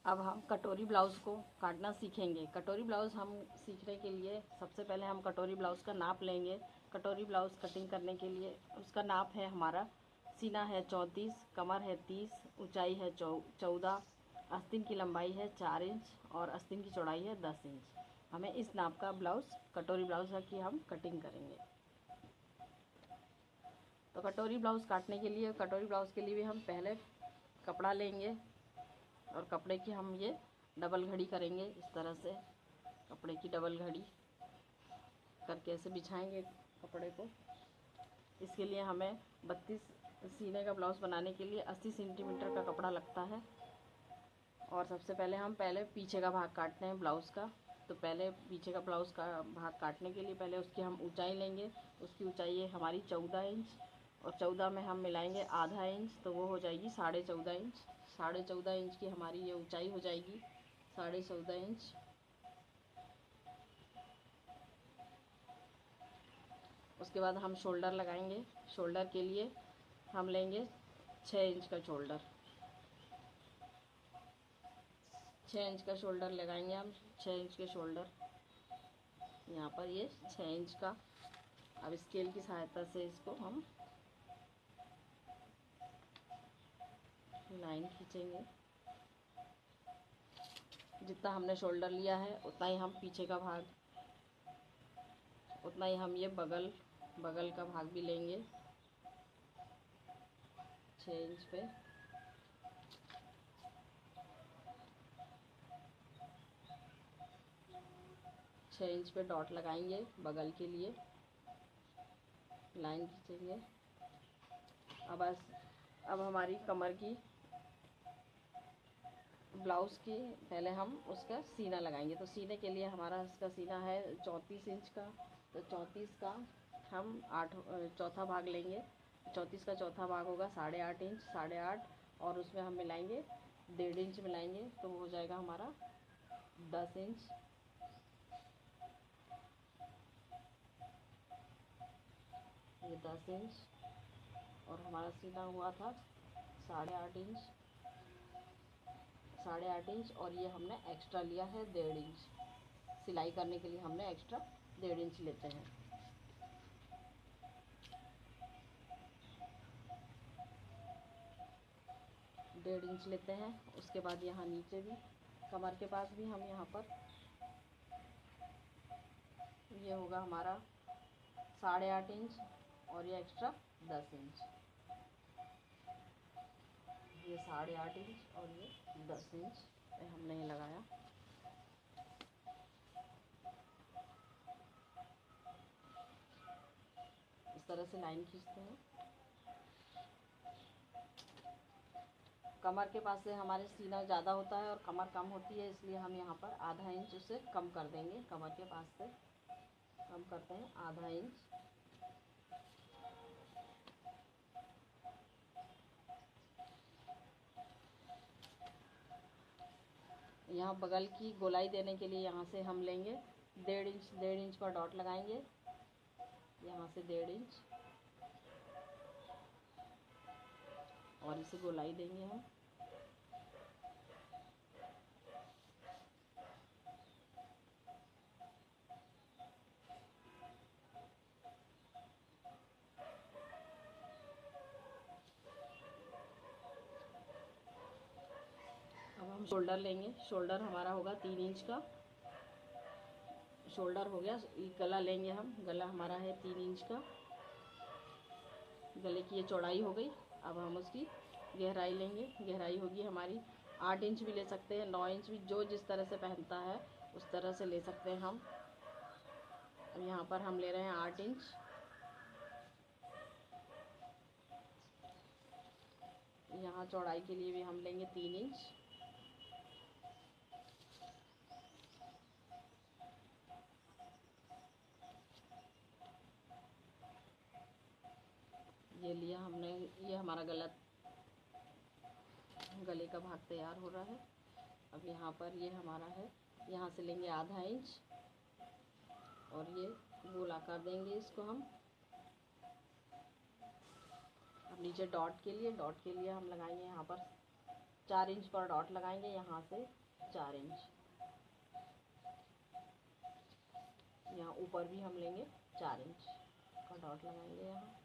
अब हम कटोरी ब्लाउज़ को काटना सीखेंगे। कटोरी ब्लाउज़ हम सीखने के लिए सबसे पहले हम कटोरी ब्लाउज़ का नाप लेंगे। कटोरी ब्लाउज़ कटिंग करने के लिए उसका नाप है हमारा, सीना है 34, कमर है 30, ऊंचाई है 14, आस्तीन की लंबाई है 4 इंच और आस्तीन की चौड़ाई है 10 इंच। हमें इस नाप का ब्लाउज़, कटोरी ब्लाउज़ की हम कटिंग करेंगे। तो कटोरी ब्लाउज़ काटने के लिए, कटोरी ब्लाउज़ के लिए भी हम पहले कपड़ा लेंगे और कपड़े की हम ये डबल घड़ी करेंगे। इस तरह से कपड़े की डबल घड़ी करके ऐसे बिछाएंगे कपड़े को। इसके लिए हमें 32 सीने का ब्लाउज़ बनाने के लिए 80 सेंटीमीटर का कपड़ा लगता है। और सबसे पहले हम पीछे का भाग काटते हैं ब्लाउज़ का। तो पहले पीछे का ब्लाउज़ का भाग काटने के लिए पहले उसकी हम ऊंचाई लेंगे। उसकी ऊंचाई है हमारी 14 इंच और 14 में हम मिलाएंगे आधा इंच, तो वो हो जाएगी 14.5 इंच। 14.5 इंच की हमारी ये ऊंचाई हो जाएगी, 14.5 इंच। उसके बाद हम शोल्डर लगाएंगे। शोल्डर के लिए हम लेंगे 6 इंच का शोल्डर। 6 इंच का शोल्डर लगाएंगे हम। 6 इंच के शोल्डर यहाँ पर ये 6 इंच का। अब स्केल की सहायता से इसको हम लाइन खींचेंगे। जितना हमने शोल्डर लिया है उतना ही हम पीछे का भाग, उतना ही हम ये बगल का भाग भी लेंगे 6 इंच पे। छः इंच पे डॉट लगाएंगे बगल के लिए, लाइन खींचेंगे। अब हमारी कमर की ब्लाउज़ की पहले हम उसका सीना लगाएंगे। तो सीने के लिए हमारा इसका सीना है 34 इंच का। तो 34 का हम चौथा भाग लेंगे। 34 का चौथा भाग होगा 8.5 इंच, 8.5 और उसमें हम मिलाएंगे 1.5 इंच मिलाएंगे, तो हो जाएगा हमारा 10 इंच। ये 10 इंच और हमारा सीना हुआ था 8.5 इंच। 8.5 इंच और ये हमने एक्स्ट्रा लिया है 1.5 इंच। सिलाई करने के लिए हमने एक्स्ट्रा 1.5 इंच लेते हैं। डेढ़ इंच लेते हैं। उसके बाद यहाँ नीचे भी कमर के पास भी हम यहाँ पर, ये होगा हमारा 8.5 इंच और ये एक्स्ट्रा 10 इंच। ये 8.5 इंच और ये 10 इंच हमने ये लगाया। इस तरह से लाइन खींचते हैं। कमर के पास से हमारे सीना ज़्यादा होता है और कमर कम होती है, इसलिए हम यहाँ पर आधा इंच उसे कम कर देंगे। कमर के पास से कम करते हैं आधा इंच। यहाँ बगल की गोलाई देने के लिए यहाँ से हम लेंगे 1.5 इंच का डॉट लगाएंगे। यहाँ से 1.5 इंच और इसे गोलाई देंगे हम। अब हम शोल्डर लेंगे। शोल्डर हमारा होगा 3 इंच का। शोल्डर हो गया। गला लेंगे हम। गला हमारा है 3 इंच का। गले की ये चौड़ाई हो गई। अब हम उसकी गहराई लेंगे। गहराई होगी हमारी 8 इंच भी ले सकते हैं, 9 इंच भी, जो जिस तरह से पहनता है उस तरह से ले सकते हैं हम। अब यहाँ पर हम ले रहे हैं 8 इंच। यहाँ चौड़ाई के लिए भी हम लेंगे 3 इंच। ये लिया हमने। ये हमारा गले का भाग तैयार हो रहा है। अब यहाँ पर ये हमारा है, यहाँ से लेंगे आधा इंच और ये गोल आकार देंगे इसको हम। अब नीचे डॉट के लिए हम लगाएंगे यहाँ पर 4 इंच पर डॉट लगाएंगे, यहाँ से 4 इंच, यहाँ ऊपर भी हम लेंगे 4 इंच का डॉट लगाएंगे यहाँ।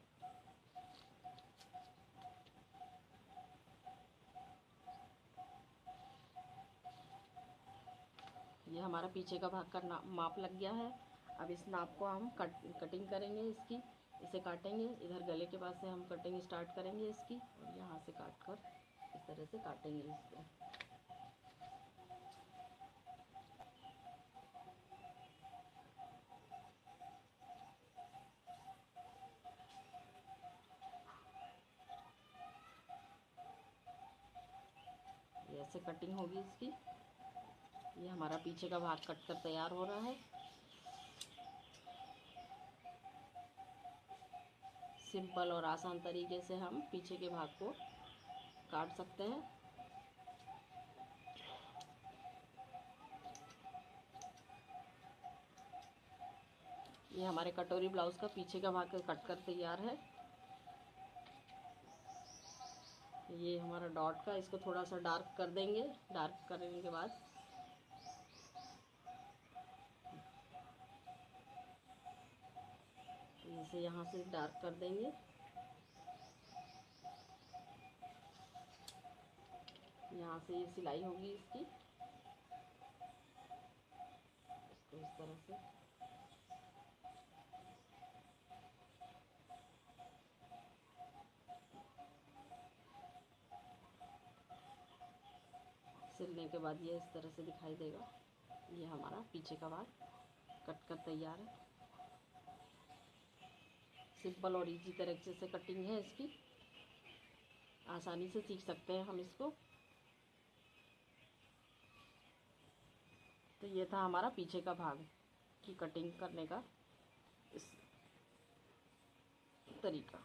ये हमारा पीछे का भाग का माप लग गया है। अब इस नाप को हम कटिंग करेंगे इसकी, इसे काटेंगे। इधर गले के पास से हम कटिंग स्टार्ट करेंगे इसकी, और यहाँ से काट कर इस तरह से काटेंगे इसको। ऐसे कटिंग होगी इसकी। ये हमारा पीछे का भाग कट कर तैयार हो रहा है। सिंपल और आसान तरीके से हम पीछे के भाग को काट सकते हैं। ये हमारे कटोरी ब्लाउज़ का पीछे का भाग कट कर तैयार है। ये हमारा डॉट का, इसको थोड़ा सा डार्क कर देंगे। डार्क करने के बाद इसे यहाँ से डार्क कर देंगे। यहाँ से ये सिलाई होगी इसकी, तो इस तरह से सिलने के बाद ये इस तरह से दिखाई देगा। ये हमारा पीछे का भाग कट कर तैयार है। सिंपल और इजी तरीके से कटिंग है इसकी, आसानी से सीख सकते हैं हम इसको। तो ये था हमारा पीछे का भाग की कटिंग करने का इस तरीका।